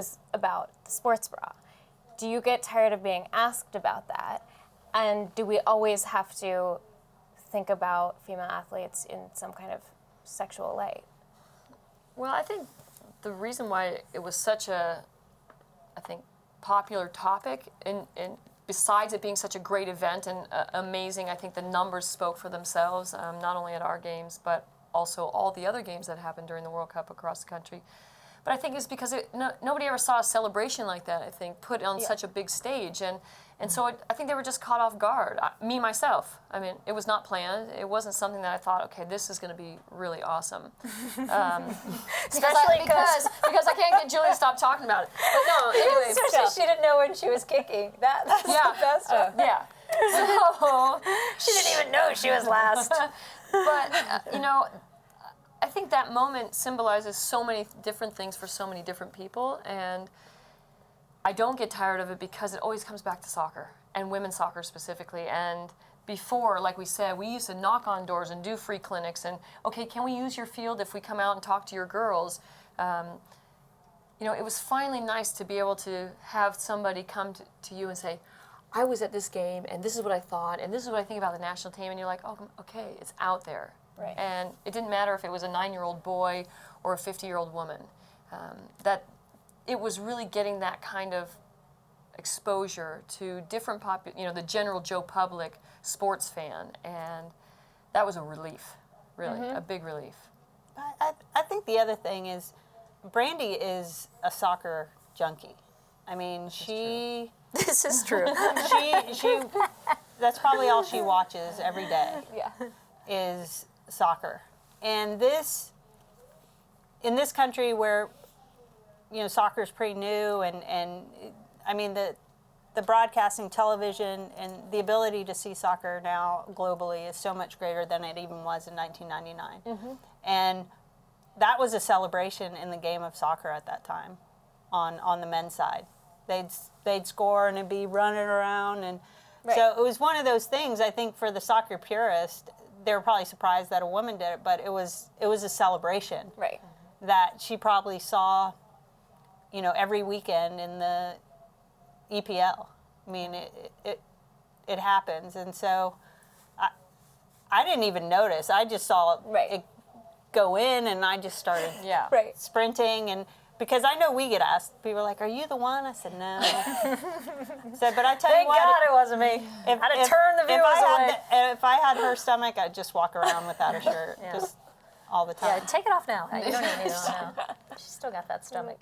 was about the sports bra. Do you get tired of being asked about that? And do we always have to think about female athletes in some kind of sexual light? Well, I think the reason why it was such a, I think, popular topic, and besides it being such a great event and amazing, I think the numbers spoke for themselves, not only at our games, but also all the other games that happened during the World Cup across the country. But I think it's because nobody ever saw a celebration like that, I think, put on such a big stage. And so I think they were just caught off guard. Me, myself, I mean, it was not planned. It wasn't something that I thought, okay, this is going to be really awesome. Especially because I can't get Julie to stop talking about it. But no, anyway. Especially she didn't know when she was kicking. That's the best one. Yeah. So, she didn't even know she was last. But, you know, I think that moment symbolizes so many different things for so many different people, and I don't get tired of it because it always comes back to soccer, and women's soccer specifically. And before, like we said, we used to knock on doors and do free clinics and, okay, can we use your field if we come out and talk to your girls? You know, it was finally nice to be able to have somebody come to you and say, I was at this game, and this is what I thought, and this is what I think about the national team, and you're like, oh, okay, it's out there. Right. And it didn't matter if it was a 9-year-old boy or a 50-year-old woman. That it was really getting that kind of exposure to different the general Joe public sports fan, and that was a relief, really, a big relief. I think the other thing is, Brandi is a soccer junkie. I mean, This is true. she that's probably all she watches every day. Yeah. Is soccer. And in this country where, you know, soccer is pretty new, and I mean, the broadcasting, television, and the ability to see soccer now globally is so much greater than it even was in 1999. And that was a celebration in the game of soccer at that time on the men's side. They'd score and it'd be running around, and so it was one of those things. I think for the soccer purist, they were probably surprised that a woman did it, but it was a celebration. Right. That she probably saw, you know, every weekend in the EPL. I mean, it happens, and so I didn't even notice. I just saw it go in, and I just started sprinting, and because I know we get asked, people are like, "Are you the one?" I said, "No." Said, but I tell you what, Thank God it wasn't me. I'd have turned the viewers away. If I had her stomach, I'd just walk around without a shirt, just all the time. Yeah, take it off now. You don't even need it on now. She's still got that stomach.